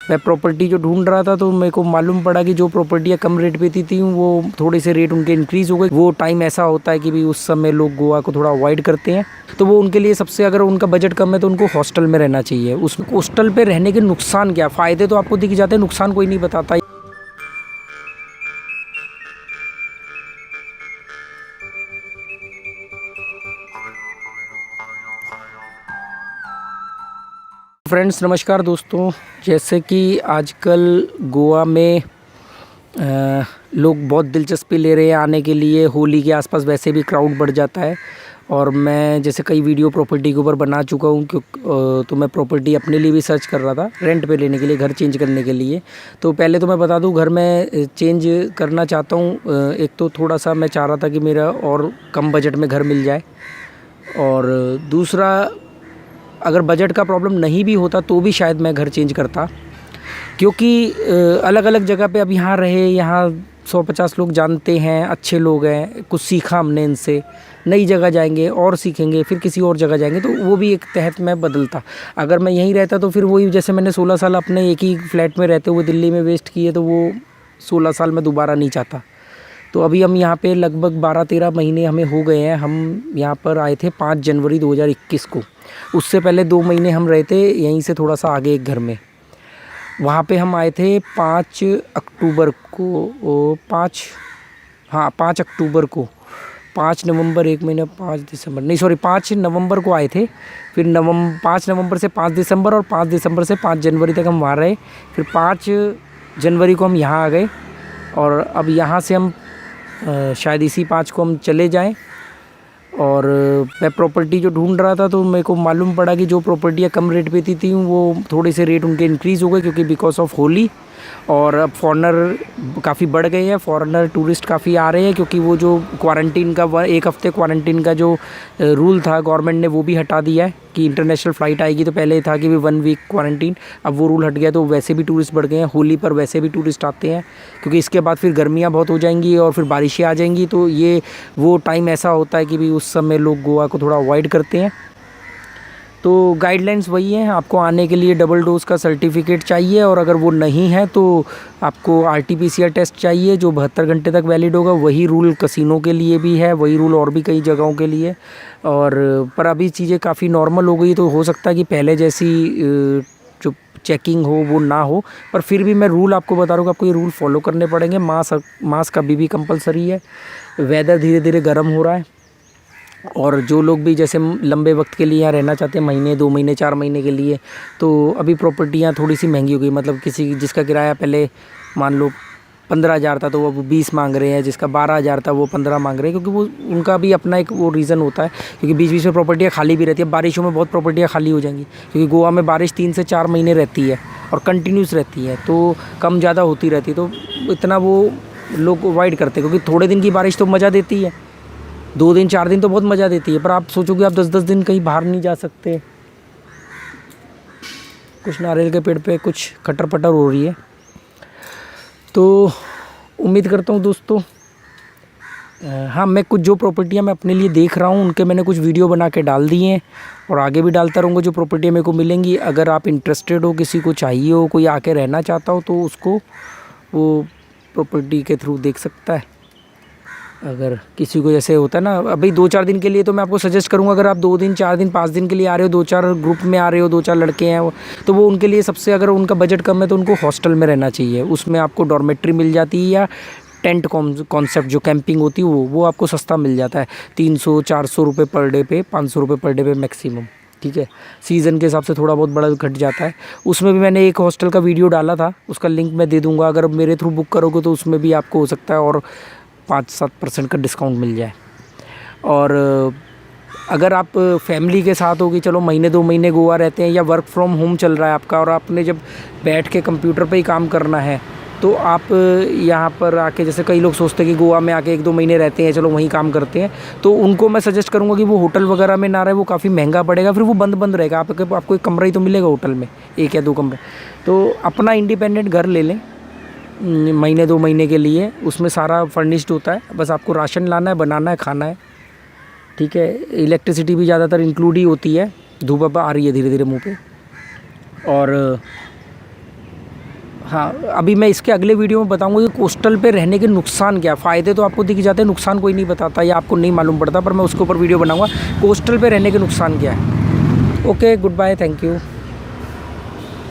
मैं प्रॉपर्टी जो ढूंढ रहा था तो मेरे को मालूम पड़ा कि जो प्रॉपर्टियाँ कम रेट पे थी वो थोड़े से रेट उनके इंक्रीज़ हो गए। वो टाइम ऐसा होता है कि भाई उस समय लोग गोवा को थोड़ा अवॉइड करते हैं, तो वो उनके लिए सबसे, अगर उनका बजट कम है तो उनको हॉस्टल में रहना चाहिए। उस हॉस्टल पे रहने के नुकसान क्या, फ़ायदे तो आपको दिख जाते हैं, नुकसान कोई नहीं बताता। फ्रेंड्स नमस्कार दोस्तों, जैसे कि आजकल गोवा में लोग बहुत दिलचस्पी ले रहे हैं आने के लिए। होली के आसपास वैसे भी क्राउड बढ़ जाता है, और मैं जैसे कई वीडियो प्रॉपर्टी के ऊपर बना चुका हूँ, तो मैं प्रॉपर्टी अपने लिए भी सर्च कर रहा था रेंट पे लेने के लिए, घर चेंज करने के लिए। तो पहले तो मैं बता दूँ, घर मैं चेंज करना चाहता हूँ। एक तो थोड़ा सा मैं चाह रहा था कि मेरा और कम बजट में घर मिल जाए, और दूसरा अगर बजट का प्रॉब्लम नहीं भी होता तो भी शायद मैं घर चेंज करता, क्योंकि अलग अलग जगह पे अब यहाँ रहे, यहाँ 100-50 लोग जानते हैं, अच्छे लोग हैं, कुछ सीखा हमने इनसे। नई जगह जाएंगे और सीखेंगे, फिर किसी और जगह जाएंगे, तो वो भी एक तहत मैं बदलता। अगर मैं यहीं रहता तो फिर वही, जैसे मैंने 16 साल अपने एक ही फ्लैट में रहते हुए दिल्ली में वेस्ट किए, तो वो 16 साल मैं दोबारा नहीं चाहता। तो अभी हम यहाँ पे लगभग 12-13 महीने हमें हो गए हैं। हम यहाँ पर आए थे 5 जनवरी 2021 को। उससे पहले 2 महीने हम रहे थे यहीं से थोड़ा सा आगे एक घर में। वहाँ पे हम आए थे 5 अक्टूबर को, 5 अक्टूबर को, 5 नवंबर, एक महीना, 5 दिसंबर नहीं, सॉरी 5 नवंबर को आए थे। फिर 5 नवंबर से 5 दिसंबर, और 5 दिसंबर से 5 जनवरी तक हम वहाँ रहे। फिर 5 जनवरी को हम यहाँ आ गए, और अब यहाँ से हम शायद इसी 5 को हम चले जाएं। और मैं प्रॉपर्टी जो ढूंढ रहा था तो मेरे को मालूम पड़ा कि जो प्रॉपर्टियाँ कम रेट पे थी वो थोड़े से रेट उनके इंक्रीज़ हो गए, क्योंकि बिकॉज ऑफ होली। और अब फॉरेनर काफ़ी बढ़ गए हैं, फॉरेनर टूरिस्ट काफ़ी आ रहे हैं, क्योंकि वो जो क्वारंटीन का 1 हफ़्ते क्वारंटीन का जो रूल था गवर्नमेंट ने, वो भी हटा दिया है कि इंटरनेशनल फ़्लाइट आएगी तो पहले था कि 1 वीक क्वारंटीन, अब वो रूल हट गया, तो वैसे भी टूरिस्ट बढ़ गए हैं। होली पर वैसे भी टूरिस्ट आते हैं, क्योंकि इसके बाद फिर गर्मियाँ बहुत हो जाएंगी और फिर बारिशें आ जाएंगी, तो ये वो टाइम ऐसा होता है कि भाई उस समय लोग गोवा को थोड़ा अवॉइड करते हैं। तो गाइडलाइंस वही हैं, आपको आने के लिए डबल डोज का सर्टिफिकेट चाहिए, और अगर वो नहीं है तो आपको RT-PCR टेस्ट चाहिए जो 72 घंटे तक वैलिड होगा। वही रूल कसिनो के लिए भी है, वही रूल और भी कई जगहों के लिए। और पर अभी चीज़ें काफ़ी नॉर्मल हो गई, तो हो सकता है कि पहले जैसी जो चेकिंग हो वो ना हो, पर फिर भी मैं रूल आपको बता रहा हूँ कि आपको ये रूल फॉलो करने पड़ेंगे। मास्क अभी भी कंपलसरी है। वेदर धीरे धीरे गर्म हो रहा है, और जो लोग भी जैसे लंबे वक्त के लिए यहाँ रहना चाहते हैं, महीने 2 महीने 4 महीने के लिए, तो अभी प्रॉपर्टियाँ थोड़ी सी महंगी हो गई। मतलब किसी जिसका किराया पहले मान लो 15,000 था तो वो 20 मांग रहे हैं, जिसका 12,000 था वो 15 मांग रहे हैं, क्योंकि वो उनका भी अपना एक वो रीज़न होता है, क्योंकि बीच बीच में प्रॉपर्टियाँ खाली भी रहती है। बारिशों में बहुत प्रॉपर्टियाँ खाली हो जाएंगी, क्योंकि गोवा में बारिश 3 से 4 महीने रहती है और कंटिन्यूस रहती है, तो कम ज़्यादा होती रहती है, तो इतना वो लोग अवॉइड करते हैं। क्योंकि थोड़े दिन की बारिश तो मज़ा देती है, 2 दिन 4 दिन तो बहुत मज़ा देती है, पर आप सोचोगे आप 10-10 दिन कहीं बाहर नहीं जा सकते। कुछ नारियल के पेड़ पे कुछ खटर पटर हो रही है। तो उम्मीद करता हूँ दोस्तों, हाँ, मैं कुछ जो प्रॉपर्टियाँ मैं अपने लिए देख रहा हूँ उनके मैंने कुछ वीडियो बना के डाल दिए हैं, और आगे भी डालता रहूँगा जो प्रॉपर्टियाँ मेरे को मिलेंगी। अगर आप इंटरेस्टेड हो, किसी को चाहिए हो, कोई आके रहना चाहता हो, तो उसको वो प्रॉपर्टी के थ्रू देख सकता है। अगर किसी को जैसे होता है ना, अभी 2-4 दिन के लिए तो मैं आपको सजेस्ट करूंगा, अगर आप 2 दिन 4 दिन 5 दिन के लिए आ रहे हो, 2-4 ग्रुप में आ रहे हो, 2-4 लड़के हैं तो वो उनके लिए सबसे, अगर उनका बजट कम है तो उनको हॉस्टल में रहना चाहिए। उसमें आपको डॉर्मेट्री मिल जाती है, या टेंट कॉन्सेप्ट जो कैंपिंग होती है वो आपको सस्ता मिल जाता है। 300-400 रुपये पर डे पे, 500 रुपये पर डे पे मैक्सिमम, ठीक है। सीज़न के हिसाब से थोड़ा बहुत बड़ा घट जाता है। उसमें भी मैंने एक हॉस्टल का वीडियो डाला था, उसका लिंक मैं दे दूँगा। अगर मेरे थ्रू बुक करोगे तो उसमें भी आपको हो सकता है और 5-7% का डिस्काउंट मिल जाए। और अगर आप फैमिली के साथ हो कि चलो महीने 2 महीने गोवा रहते हैं, या वर्क फ्रॉम होम चल रहा है आपका, और आपने जब बैठ के कंप्यूटर पे ही काम करना है, तो आप यहाँ पर आके, जैसे कई लोग सोचते हैं कि गोवा में आके 1-2 महीने रहते हैं, चलो वहीं काम करते हैं, तो उनको मैं सजेस्ट करूँगा कि वो होटल वगैरह में ना रहे, वो काफ़ी महंगा पड़ेगा, फिर वो बंद रहेगा। आपको एक कमरा ही तो मिलेगा होटल में, 1 या 2 कमरे। तो अपना इंडिपेंडेंट घर ले लें महीने 2 महीने के लिए, उसमें सारा फर्निश्ड होता है, बस आपको राशन लाना है, बनाना है, खाना है, ठीक है। इलेक्ट्रिसिटी भी ज़्यादातर इंक्लूड ही होती है। धूप अब आ रही है धीरे धीरे मुंह पे। और हाँ, अभी मैं इसके अगले वीडियो में बताऊंगा कि कोस्टल पे रहने के नुकसान क्या है। फ़ायदे तो आपको दिख जाते हैं, नुकसान कोई नहीं बताता या आपको नहीं मालूम पड़ता, पर मैं उसके ऊपर वीडियो बनाऊंगा कोस्टल पे रहने के नुकसान क्या है। Okay, good bye, thank you.